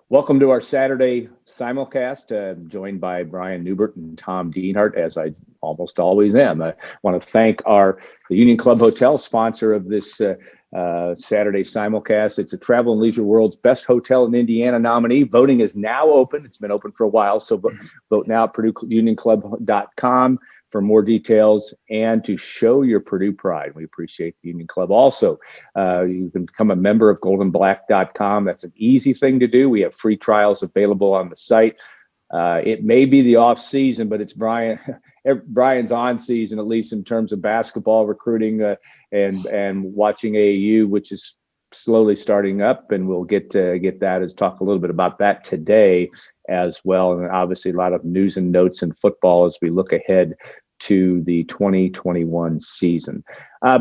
Welcome to our Saturday Simulcast, joined by Brian Newbert and Tom Dienhart, as I almost always am. I want to thank the Union Club Hotel, sponsor of this Saturday Simulcast. It's a Travel and Leisure World's Best Hotel in Indiana nominee. Voting is now open. It's been open for a while, so vote now at PurdueUnionClub.com for more details and to show your Purdue pride. We appreciate the Union Club. Also, you can become a member of GoldandBlack.com. That's an easy thing to do. We have free trials available on the site. It may be the off season, but it's Brian's on season, at least in terms of basketball recruiting and watching AAU, which is slowly starting up, and we'll get that as talk a little bit about that today as well. And obviously a lot of news and notes in football as we look ahead to the 2021 season.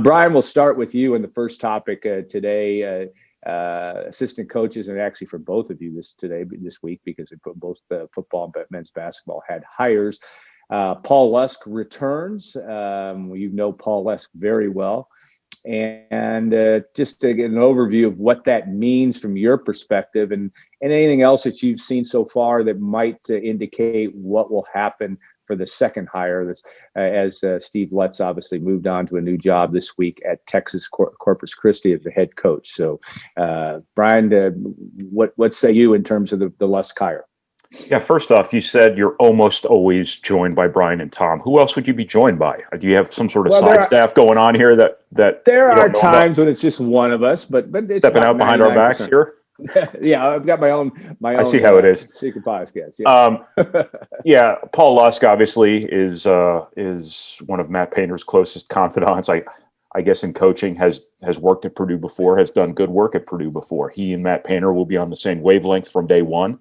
Brian, we'll start with you in the first topic today. Assistant coaches, and actually for both of you this week, because both football and men's basketball had hires. Paul Lusk returns. You know Paul Lusk very well. And just to get an overview of what that means from your perspective, and anything else that you've seen so far that might indicate what will happen for the second hire, that's as Steve Lutz obviously moved on to a new job this week at Texas Corpus Christi as the head coach. So, Brian, what say you in terms of the Lusk hire? Yeah, first off, you said you're almost always joined by Brian and Tom. Who else would you be joined by? Do you have some sort of side staff going on here that there are times when it's just one of us, but it's stepping out behind our backs here? Yeah, I've got my own. I see how it is. Secret podcast. Yeah. Yeah, Paul Lusk obviously is one of Matt Painter's closest confidants. I guess in coaching has worked at Purdue before, has done good work at Purdue before. He and Matt Painter will be on the same wavelength from day one.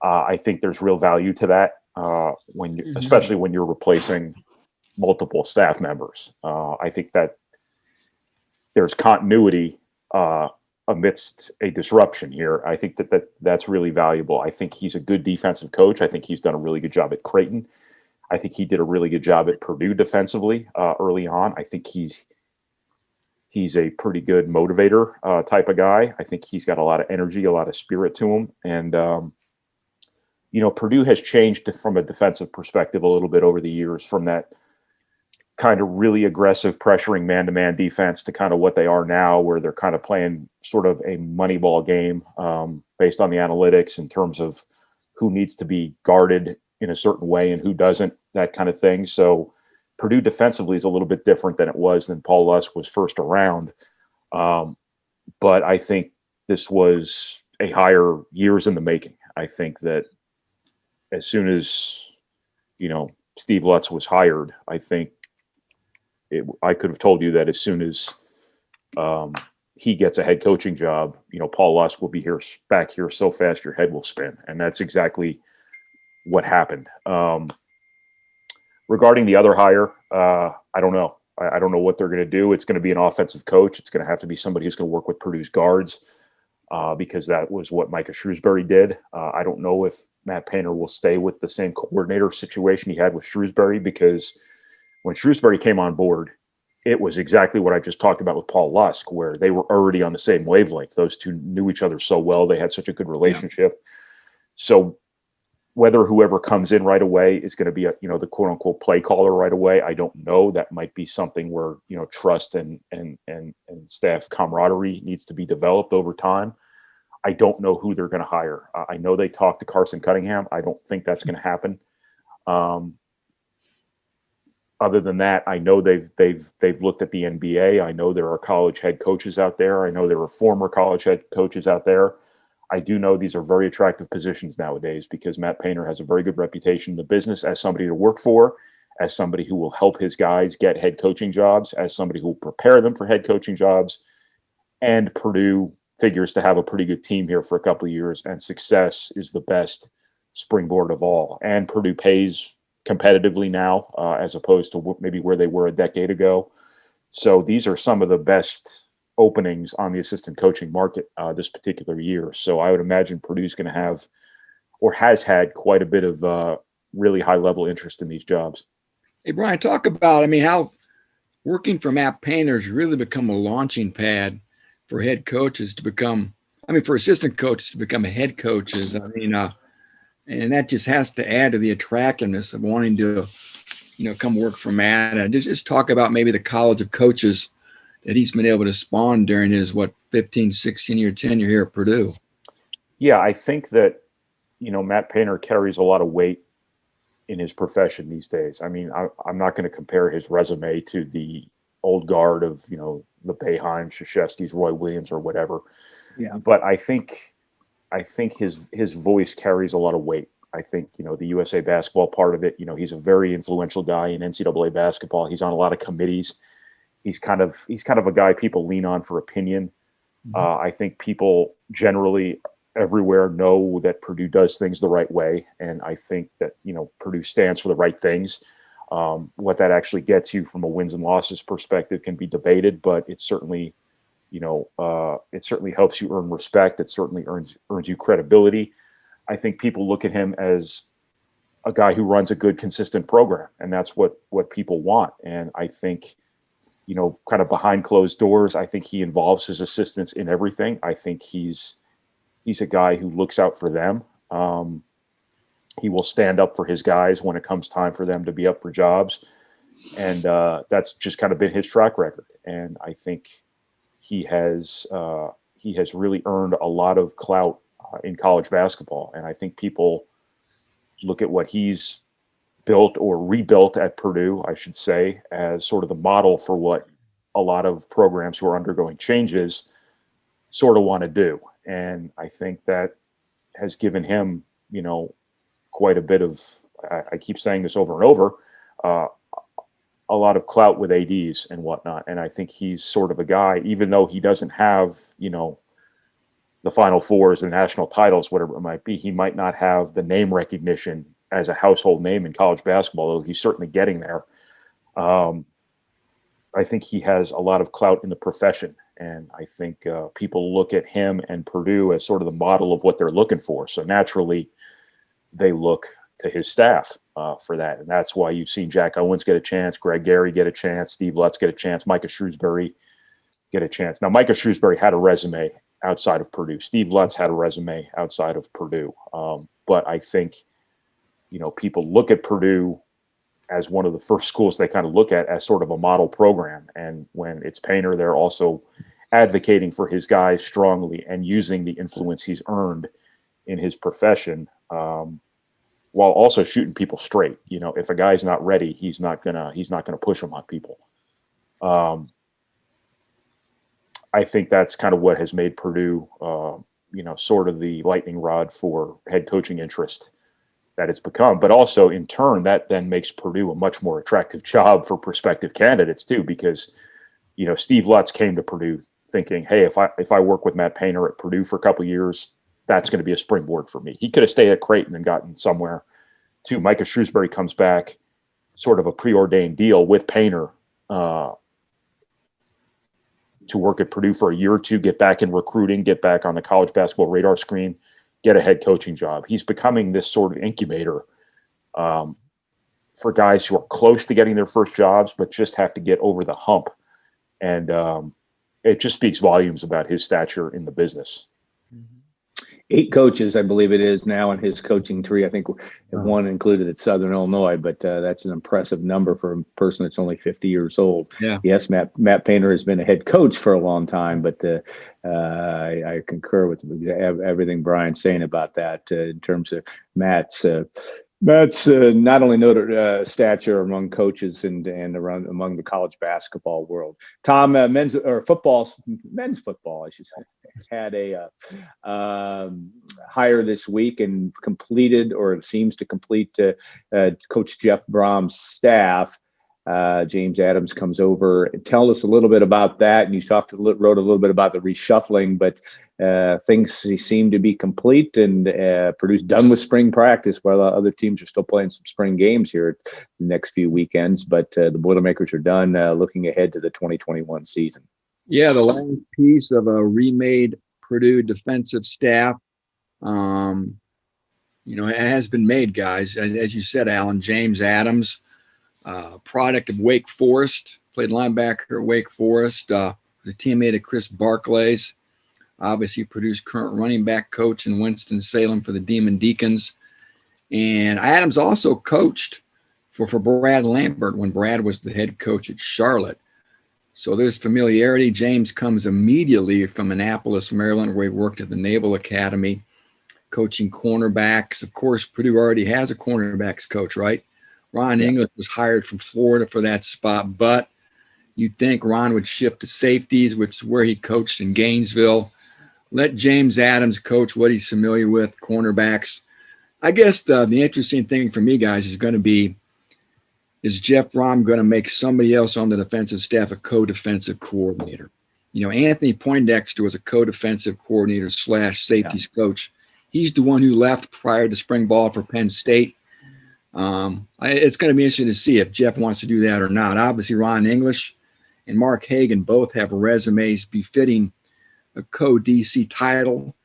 I think there's real value to that especially when you're replacing multiple staff members. I think that there's continuity amidst a disruption here. I think that's really valuable. I think he's a good defensive coach. I think he's done a really good job at Creighton. I think he did a really good job at Purdue defensively early on. I think he's a pretty good motivator type of guy. I think he's got a lot of energy, a lot of spirit to him. And, Purdue has changed from a defensive perspective a little bit over the years, from that kind of really aggressive pressuring man-to-man defense to kind of what they are now, where they're kind of playing sort of a money ball game based on the analytics in terms of who needs to be guarded in a certain way and who doesn't, that kind of thing. So Purdue defensively is a little bit different than it was when Paul Lusk was first around. But I think this was a hire years in the making. I think that as soon as, Steve Lutz was hired, I think I could have told you that as soon as he gets a head coaching job, Paul Lusk will be back here so fast your head will spin. And that's exactly what happened. Regarding the other hire, I don't know. I don't know what they're going to do. It's going to be an offensive coach. It's going to have to be somebody who's going to work with Purdue's guards because that was what Micah Shrewsbury did. I don't know if Matt Painter will stay with the same coordinator situation he had with Shrewsbury, because when Shrewsbury came on board, it was exactly what I just talked about with Paul Lusk, where they were already on the same wavelength. Those two knew each other so well. They had such a good relationship. Yeah. So whether whoever comes in right away is going to be the quote unquote play caller right away, I don't know. That might be something where, trust and staff camaraderie needs to be developed over time. I don't know who they're going to hire. I know they talked to Carson Cunningham. I don't think that's going to happen. Other than that, I know they've looked at the NBA. I know there are college head coaches out there. I know there are former college head coaches out there. I do know these are very attractive positions nowadays because Matt Painter has a very good reputation in the business as somebody to work for, as somebody who will help his guys get head coaching jobs, as somebody who will prepare them for head coaching jobs. And Purdue figures to have a pretty good team here for a couple of years, and success is the best springboard of all. And Purdue pays competitively now, as opposed to maybe where they were a decade ago. So these are some of the best openings on the assistant coaching market this particular year. So I would imagine Purdue's going to have, or has had, quite a bit of really high level interest in these jobs. Hey, Brian, talk about, how working for Matt Painter has really become a launching pad for head coaches to become I mean, for assistant coaches to become a head coaches, and that just has to add to the attractiveness of wanting to, come work for Matt. And just talk about maybe the college of coaches that he's been able to spawn during his, 15, 16-year tenure here at Purdue. Yeah, I think that, Matt Painter carries a lot of weight in his profession these days. I mean, I'm not going to compare his resume to the old guard of, the Boeheim, Krzyzewski's, Roy Williams, or whatever. Yeah. But I think his voice carries a lot of weight. I think, the USA basketball part of it, he's a very influential guy in NCAA basketball. He's on a lot of committees. He's kind of a guy people lean on for opinion. I think people generally everywhere know that Purdue does things the right way. And I think that, Purdue stands for the right things. What that actually gets you from a wins and losses perspective can be debated, but it certainly, it certainly helps you earn respect. It certainly earns you credibility. I think people look at him as a guy who runs a good, consistent program, and that's what people want. And I think, kind of behind closed doors, I think he involves his assistants in everything. I think he's a guy who looks out for them. He will stand up for his guys when it comes time for them to be up for jobs. And that's just kind of been his track record. And I think he has really earned a lot of clout in college basketball. And I think people look at what he's built or rebuilt at Purdue, I should say, as sort of the model for what a lot of programs who are undergoing changes sort of want to do. And I think that has given him, quite a bit of, I keep saying this over and over, a lot of clout with ADs and whatnot. And I think he's sort of a guy, even though he doesn't have, the Final Fours, the national titles, whatever it might be, he might not have the name recognition as a household name in college basketball, though he's certainly getting there. I think he has a lot of clout in the profession. And I think people look at him and Purdue as sort of the model of what they're looking for. So naturally, they look to his staff for that. And that's why you've seen Jack Owens get a chance, Greg Gary get a chance, Steve Lutz get a chance, Micah Shrewsbury get a chance. Now, Micah Shrewsbury had a resume outside of Purdue. Steve Lutz had a resume outside of Purdue. But I think, people look at Purdue as one of the first schools they kind of look at as sort of a model program. And when it's Painter, they're also advocating for his guys strongly and using the influence he's earned in his profession, while also shooting people straight. If a guy's not ready, he's not gonna push him on people. I think that's kind of what has made Purdue, sort of the lightning rod for head coaching interest that it's become. But also, in turn, that then makes Purdue a much more attractive job for prospective candidates too, because, Steve Lutz came to Purdue thinking, hey, if I work with Matt Painter at Purdue for a couple of years, that's going to be a springboard for me. He could have stayed at Creighton and gotten somewhere too. Micah Shrewsbury comes back, sort of a preordained deal with Painter, to work at Purdue for a year or two, get back in recruiting, get back on the college basketball radar screen, get a head coaching job. He's becoming this sort of incubator for guys who are close to getting their first jobs, but just have to get over the hump. And it just speaks volumes about his stature in the business. 8 coaches, I believe it is now in his coaching tree. I think one included at Southern Illinois, but that's an impressive number for a person that's only 50 years old. Yeah. Yes, Matt Painter has been a head coach for a long time, but I concur with everything Brian's saying about that in terms of Matt's not only noted stature among coaches and around among the college basketball world. Tom, men's football, I should say, had a hire this week and completed, or seems to complete, Coach Jeff Brohm's staff. James Adams comes over. Tell us a little bit about that. And you wrote a little bit about the reshuffling, but things seem to be complete, and Purdue's done with spring practice while other teams are still playing some spring games here the next few weekends. But the Boilermakers are done looking ahead to the 2021 season. Yeah, the last piece of a remade Purdue defensive staff, it has been made, guys. As you said, Alan, James Adams, product of Wake Forest, played linebacker at Wake Forest, the teammate of Chris Barclay's. Obviously, Purdue's current running back coach in Winston-Salem for the Demon Deacons. And Adams also coached for Brad Lambert when Brad was the head coach at Charlotte. So there's familiarity. James comes immediately from Annapolis, Maryland, where he worked at the Naval Academy, coaching cornerbacks. Of course, Purdue already has a cornerbacks coach, right? Ron English was hired from Florida for that spot, but you'd think Ron would shift to safeties, which is where he coached in Gainesville. Let James Adams coach what he's familiar with, cornerbacks. I guess the interesting thing for me, guys, is going to be, is Jeff Brohm going to make somebody else on the defensive staff a co-defensive coordinator? You know, Anthony Poindexter was a co-defensive coordinator / safeties coach. He's the one who left prior to spring ball for Penn State. It's going to be interesting to see if Jeff wants to do that or not. Obviously, Ron English and Mark Hagan both have resumes befitting a co-DC title.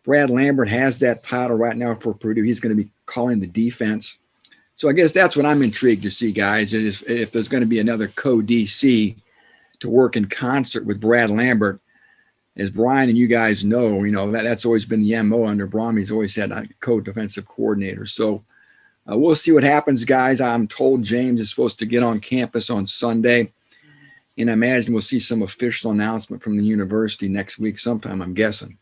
Brad Lambert has that title right now for Purdue. He's going to be calling the defense. So I guess that's what I'm intrigued to see, guys, is if there's going to be another co-DC to work in concert with Brad Lambert. As Brian and you guys know, that's always been the MO under Brohm. He's always had a co-defensive coordinator. So we'll see what happens, guys. I'm told James is supposed to get on campus on Sunday, and I imagine we'll see some official announcement from the university next week sometime, I'm guessing.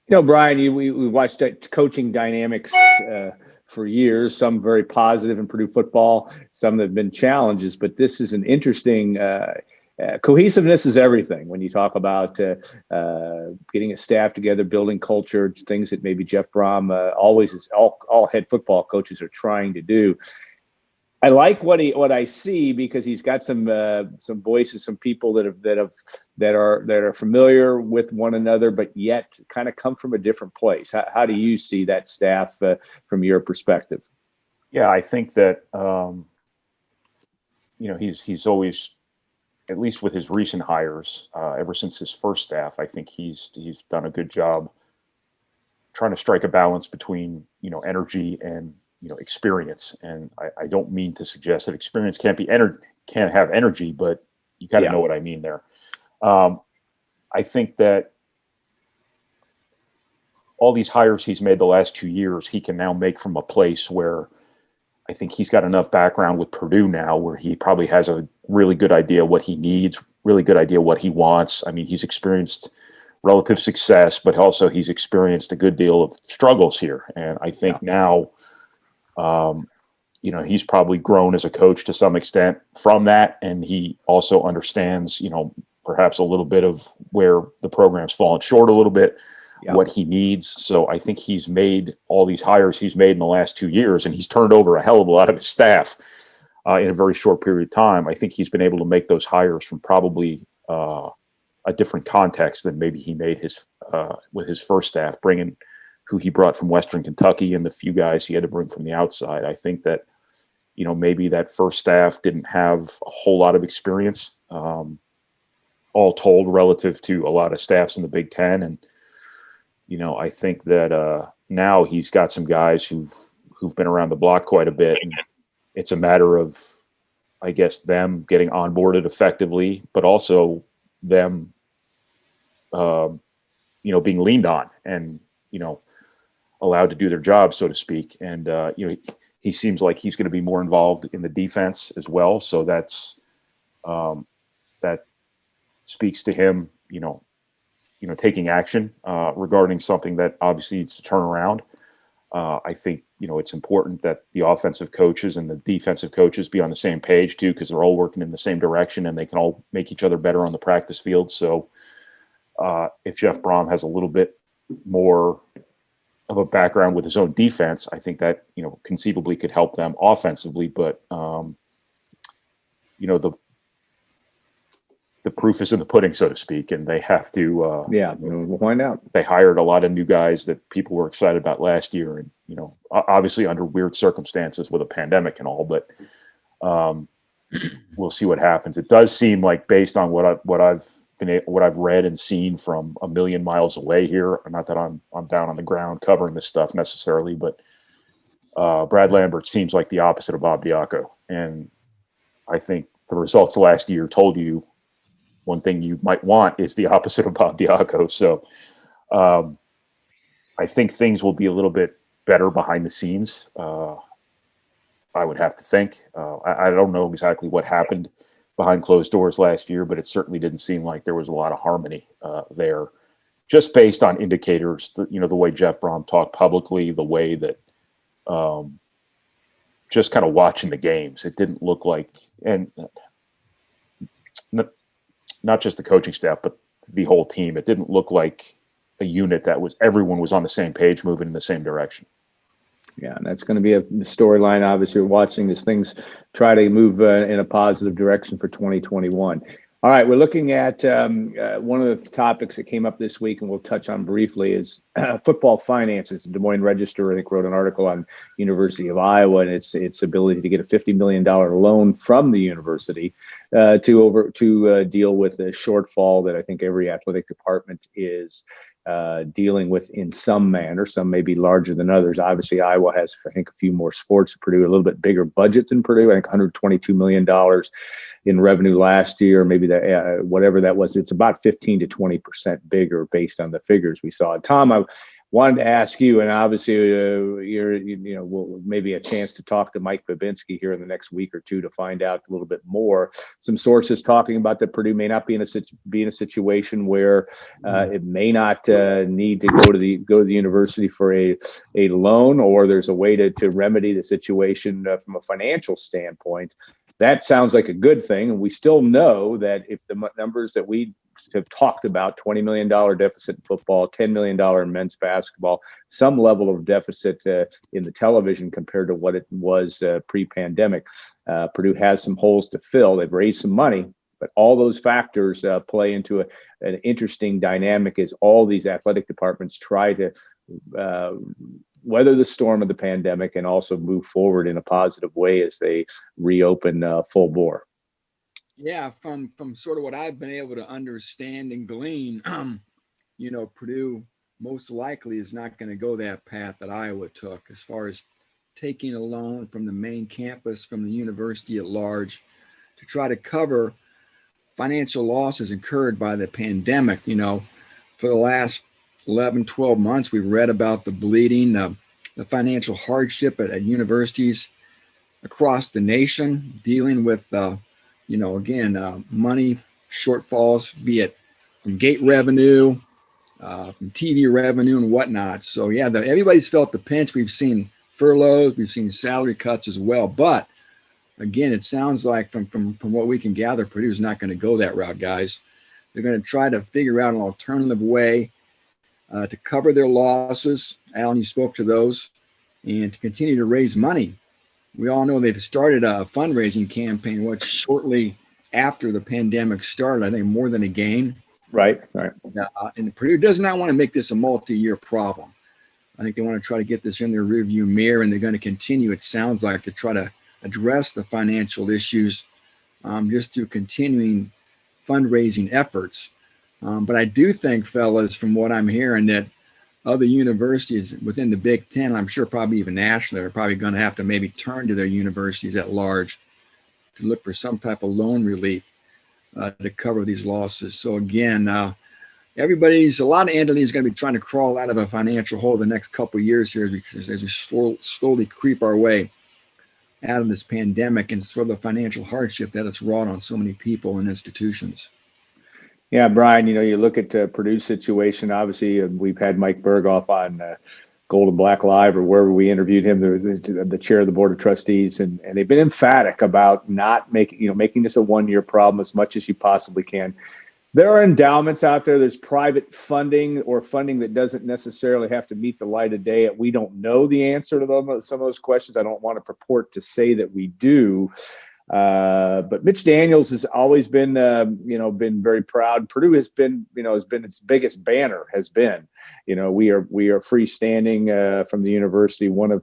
Brian, we watched coaching dynamics for years, some very positive in Purdue football, some that have been challenges, but this is an interesting cohesiveness is everything when you talk about getting a staff together, building culture, things that maybe Jeff Brohm always is all head football coaches are trying to do. I like what I see because he's got some voices, some people that are familiar with one another, but yet kind of come from a different place. How do you see that staff from your perspective? Yeah, I think that he's always, at least with his recent hires, ever since his first staff, I think he's done a good job trying to strike a balance between energy and experience. And I don't mean to suggest that experience can't have energy, but you kind of know what I mean there. I think that all these hires he's made the last 2 years, he can now make from a place where I think he's got enough background with Purdue now where he probably has a really good idea what he needs, really good idea what he wants. I mean, he's experienced relative success, but also he's experienced a good deal of struggles here. And I think now, he's probably grown as a coach to some extent from that. And he also understands, perhaps a little bit of where the program's fallen short a little bit, what he needs. So I think he's made all these hires he's made in the last 2 years, and he's turned over a hell of a lot of his staff in a very short period of time. I think he's been able to make those hires from probably a different context than maybe he made with his first staff, bringing who he brought from Western Kentucky and the few guys he had to bring from the outside. I think that, maybe that first staff didn't have a whole lot of experience, all told, relative to a lot of staffs in the Big Ten. And, I think that now he's got some guys who've been around the block quite a bit. And it's a matter of, I guess, them getting onboarded effectively, but also them, being leaned on and, allowed to do their job, so to speak. And, he seems like he's going to be more involved in the defense as well. So that's, that speaks to him, taking action regarding something that obviously needs to turn around. I think, it's important that the offensive coaches and the defensive coaches be on the same page too, because they're all working in the same direction and they can all make each other better on the practice field. So if Jeff Brohm has a little bit more of a background with his own defense, I think that, conceivably could help them offensively. But, the proof is in the pudding, so to speak, and they have to. We'll find out. They hired a lot of new guys that people were excited about last year, and obviously under weird circumstances with a pandemic and all. But we'll see what happens. It does seem like, based on what I've read and seen from a million miles away here. Not that I'm down on the ground covering this stuff necessarily, but Brad Lambert seems like the opposite of Bob Diaco, and I think the results last year told you one thing you might want is the opposite of Bob Diaco. So I think things will be a little bit better behind the scenes. I would have to think. I don't know exactly what happened behind closed doors last year, but it certainly didn't seem like there was a lot of harmony there, just based on indicators. The way Jeff Brohm talked publicly, the way that just kind of watching the games, it didn't look like, and not just the coaching staff, but the whole team. It didn't look like a unit that everyone was on the same page, moving in the same direction. Yeah, and that's going to be a storyline. Obviously, we're watching as things try to move in a positive direction for 2021. All right, we're looking at one of the topics that came up this week, and we'll touch on briefly, is football finances. The Des Moines Register, I think, wrote an article on University of Iowa and its ability to get a $50 million loan from the university to deal with the shortfall that I think every athletic department is dealing with in some manner. Some may be larger than others. Obviously, Iowa has, I think, a few more sports. Purdue, a little bit bigger budget than Purdue. I think $122 million in revenue last year, maybe that whatever that was. It's about 15 to 20% bigger based on the figures we saw. Tom, I wanted to ask you, and obviously we'll maybe a chance to talk to Mike Babinski here in the next week or two to find out a little bit more. Some sources talking about that Purdue may not be in a situation where it may not need to go to the university for a loan, or there's a way to remedy the situation from a financial standpoint. That sounds like a good thing, and we still know that if the numbers that we have talked about, $20 million deficit in football, $10 million in men's basketball, some level of deficit in the television compared to what it was pre-pandemic. Purdue has some holes to fill. They've raised some money, but all those factors play into an interesting dynamic as all these athletic departments try to weather the storm of the pandemic and also move forward in a positive way as they reopen full bore. Yeah, from sort of what I've been able to understand and glean, Purdue most likely is not going to go that path that Iowa took as far as taking a loan from the main campus, from the university at large, to try to cover financial losses incurred by the pandemic. For the last 11, 12 months, we've read about the bleeding, the financial hardship at universities across the nation, dealing with money shortfalls, be it from gate revenue, from TV revenue and whatnot. So yeah, everybody's felt the pinch. We've seen furloughs, we've seen salary cuts as well. But again, it sounds like from what we can gather, Purdue's not going to go that route, guys. They're going to try to figure out an alternative way to cover their losses. Alan, you spoke to those, and to continue to raise money. We all know they've started a fundraising campaign, shortly after the pandemic started, I think more than a game. Right. And Purdue does not want to make this a multi-year problem. I think they want to try to get this in their rearview mirror, and they're going to continue, it sounds like, to try to address the financial issues just through continuing fundraising efforts. But I do think, fellas, from what I'm hearing, that other universities within the Big Ten, I'm sure probably even nationally, are probably going to have to maybe turn to their universities at large to look for some type of loan relief to cover these losses. So again, a lot of entities going to be trying to crawl out of a financial hole the next couple of years here as we slowly creep our way out of this pandemic and sort of the financial hardship that it's wrought on so many people and institutions. Yeah, Brian, you look at Purdue's situation. Obviously, we've had Mike Berghoff on GoldandBlack Live or wherever we interviewed him, the chair of the board of trustees, and they've been emphatic about not making this a one-year problem as much as you possibly can. There are endowments out there. There's private funding or funding that doesn't necessarily have to meet the light of day. We don't know the answer to some of those questions. I don't want to purport to say that we do. But Mitch Daniels has always been, been very proud. Purdue has been its biggest banner has been, we are freestanding from the university, one of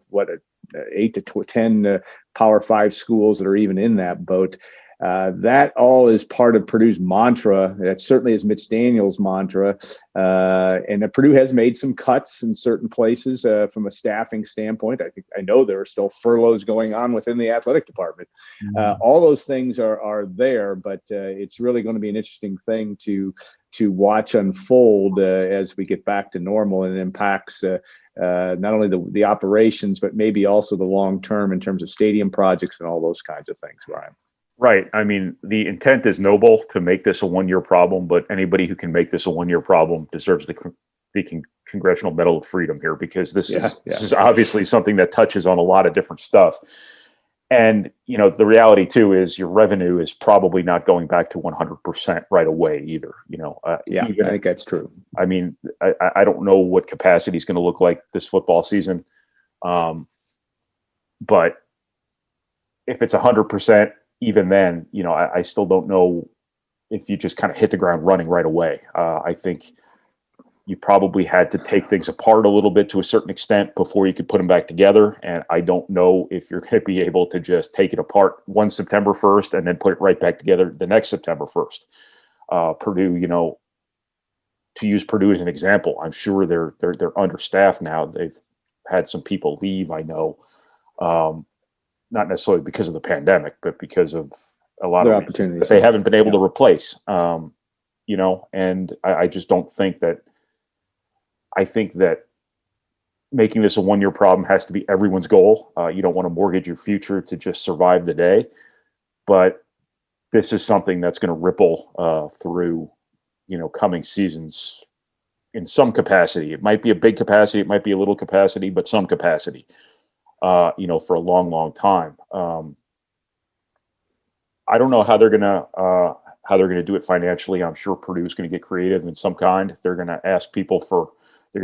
8 to 10 Power 5 schools that are even in that boat. that all is part of Purdue's mantra. That certainly is Mitch Daniels' mantra. And Purdue has made some cuts in certain places from a staffing standpoint. I know there are still furloughs going on within the athletic department. All those things are there, but it's really going to be an interesting thing to watch unfold as we get back to normal, and it impacts not only the operations, but maybe also the long term in terms of stadium projects and all those kinds of things, Brian. Right. I mean, the intent is noble to make this a one-year problem, but anybody who can make this a one-year problem deserves the Congressional Medal of Freedom here, because this is obviously something that touches on a lot of different stuff. And, the reality too is your revenue is probably not going back to 100% right away either. I think that's true. I mean, I don't know what capacity is going to look like this football season. But if it's 100%, even then, I still don't know if you just kind of hit the ground running right away. I think you probably had to take things apart a little bit to a certain extent before you could put them back together. And I don't know if you're going to be able to just take it apart one September 1st and then put it right back together the next September 1st. Purdue, to use Purdue as an example, I'm sure they're understaffed now. They've had some people leave, I know. Not necessarily because of the pandemic, but because of a lot of opportunities that they haven't been able to replace. And I just don't think that. I think that making this a one-year problem has to be everyone's goal. You don't want to mortgage your future to just survive the day, but this is something that's going to ripple through, coming seasons in some capacity. It might be a big capacity, it might be a little capacity, but some capacity. For a long, long time. I don't know how they're gonna do it financially. I'm sure Purdue's going to get creative in some kind. They're going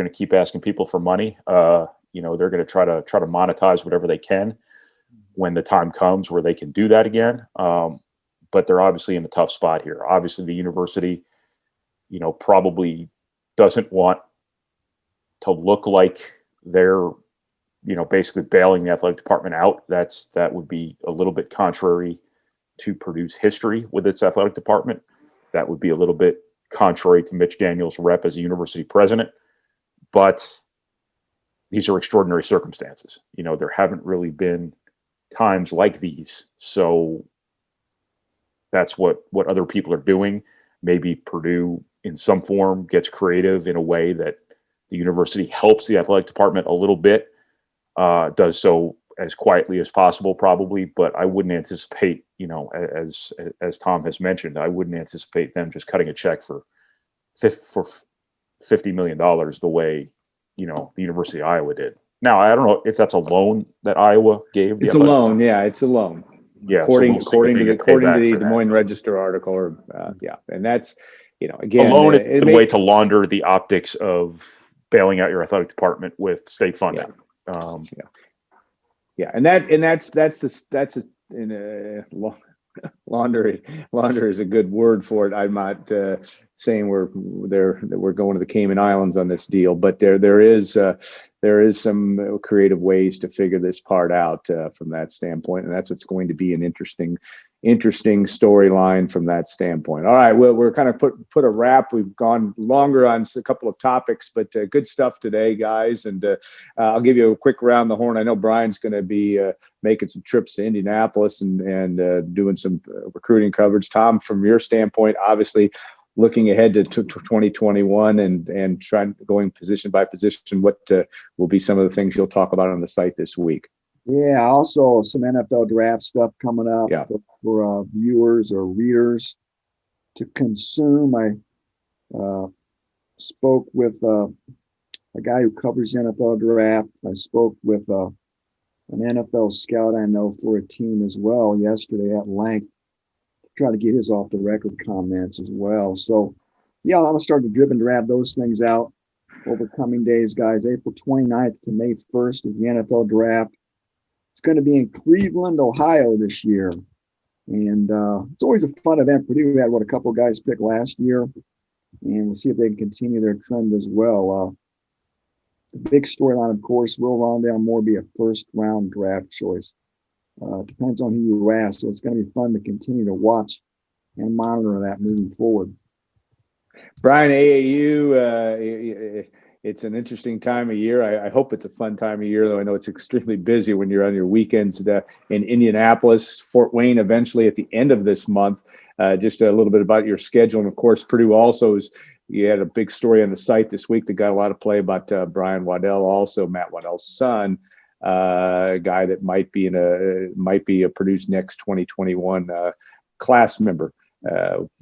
to keep asking people for money. They're going to try to monetize whatever they can when the time comes where they can do that again. But they're obviously in a tough spot here. Obviously, the university, probably doesn't want to look like they're basically bailing the athletic department out. That would be a little bit contrary to Purdue's history with its athletic department. That would be a little bit contrary to Mitch Daniels' rep as a university president. But these are extraordinary circumstances. There haven't really been times like these. So that's what other people are doing. Maybe Purdue in some form gets creative in a way that the university helps the athletic department a little bit. Does so as quietly as possible, probably, but I wouldn't anticipate, as Tom has mentioned, I wouldn't anticipate them just cutting a check for $50 million the way, the University of Iowa did. Now, I don't know if that's a loan that Iowa gave. It's a loan. Yeah, it's a loan. Yeah, according to the Des Moines Register article, and that's, again, a loan is a way to launder the optics of bailing out your athletic department with state funding. Launder is a good word for it. I'm not saying we're going to the Cayman Islands on this deal, but there is some creative ways to figure this part out from that standpoint, and that's what's going to be an interesting storyline from that standpoint. All right, well, we're kind of put a wrap. We've gone longer on a couple of topics, but good stuff today, guys. And I'll give you a quick round the horn. I know Brian's going to be making some trips to Indianapolis and doing some recruiting coverage. Tom, from your standpoint, obviously looking ahead to 2021 and going position by position, what will be some of the things you'll talk about on the site this week? Yeah, also some NFL draft stuff coming up for viewers or readers to consume. I spoke with a guy who covers the NFL draft. I spoke with an NFL scout I know for a team as well yesterday at length to try to get his off-the-record comments as well. So, yeah, I'm going to start to drip and drab those things out over coming days, guys. April 29th to May 1st is the NFL draft. It's going to be in Cleveland, Ohio this year. And it's always a fun event. Purdue had a couple of guys picked last year. And we'll see if they can continue their trend as well. The big storyline, of course, will Rondale Moore be a first-round draft choice? Depends on who you ask. So it's going to be fun to continue to watch and monitor that moving forward. Brian, AAU, it's an interesting time of year. I hope it's a fun time of year, though I know it's extremely busy when you're on your weekends in Indianapolis, Fort Wayne eventually at the end of this month. Just a little bit about your schedule. And, of course, Purdue also you had a big story on the site this week that got a lot of play about Brian Waddell, also Matt Waddell's son, a guy that might be a Purdue's next 2021 class member.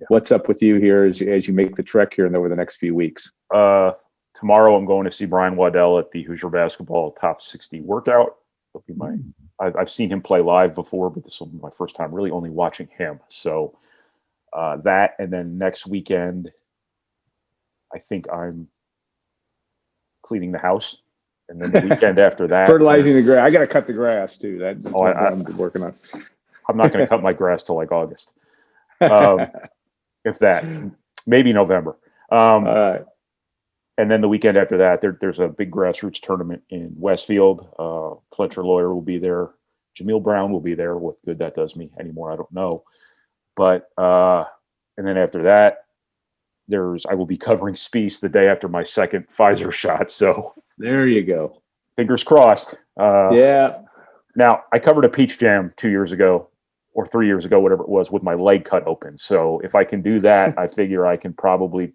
What's up with you here as you make the trek here and over the next few weeks? Tomorrow I'm going to see Brian Waddell at the Hoosier Basketball Top 60 workout. It'll be I've seen him play live before, but this will be my first time really only watching him. So that, and then next weekend, I think I'm cleaning the house. And then the weekend after that, fertilizing the grass. I got to cut the grass too. That's what I'm working on. I'm not going to cut my grass till like August. If that, maybe November. All right. And then the weekend after that, there's a big grassroots tournament in Westfield. Fletcher Lawyer will be there. Jameel Brown will be there. What good that does me anymore, I don't know. But and then after that, I will be covering Spieth the day after my second Pfizer shot. So there you go. Fingers crossed. Yeah. Now I covered a peach jam 2 years ago or 3 years ago, whatever it was, with my leg cut open. So if I can do that, I figure I can probably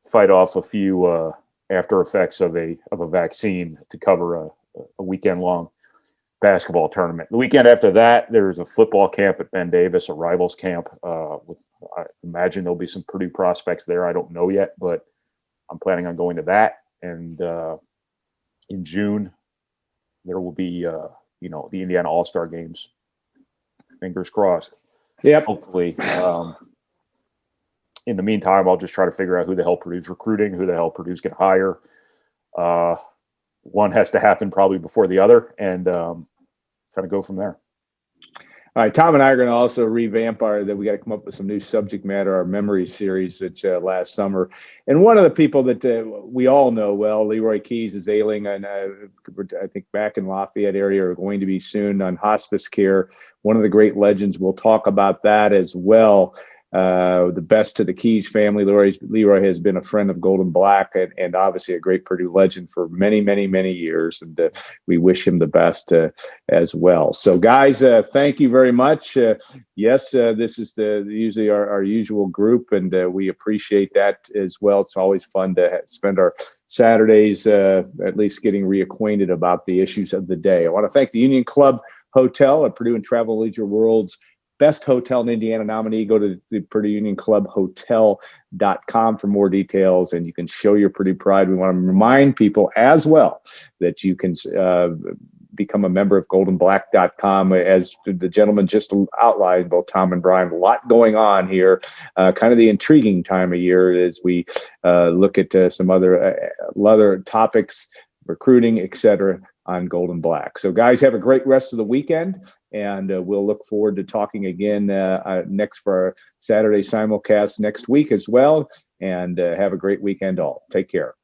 fight off a few after effects of a vaccine to cover a weekend long basketball tournament. The weekend after that, there's a football camp at Ben Davis, a rivals camp. I imagine there'll be some Purdue prospects there. I don't know yet, but I'm planning on going to that. And in June, there will be the Indiana All-Star games. Fingers crossed. Yep. Hopefully. In the meantime, I'll just try to figure out who the hell Purdue's recruiting, who the hell Purdue's going to hire. One has to happen probably before the other, and kind of go from there. All right, Tom and I are going to also revamp we got to come up with some new subject matter, our memory series that last summer. And one of the people that we all know well, Leroy Keys, is ailing, and I think back in Lafayette area are going to be soon on hospice care. One of the great legends. We'll talk about that as well. The best to the Keys family. Leroy has been a friend of GoldandBlack and obviously a great Purdue legend for many, many, many years. And we wish him the best as well. So, guys, thank you very much. Yes, this is usually our usual group, and we appreciate that as well. It's always fun to spend our Saturdays at least getting reacquainted about the issues of the day. I want to thank the Union Club Hotel at Purdue and Travel Leisure World's Best Hotel in Indiana nominee. Go to the Purdue Union Club Hotel.com for more details, and you can show your Purdue pride. We want to remind people as well that you can become a member of GoldandBlack.com, as the gentleman just outlined, both Tom and Brian. A lot going on here, kind of the intriguing time of year as we look at some other topics, recruiting, etc., on GoldandBlack. So, guys, have a great rest of the weekend, and we'll look forward to talking again next for our Saturday simulcast next week as well. And have a great weekend all. Take care.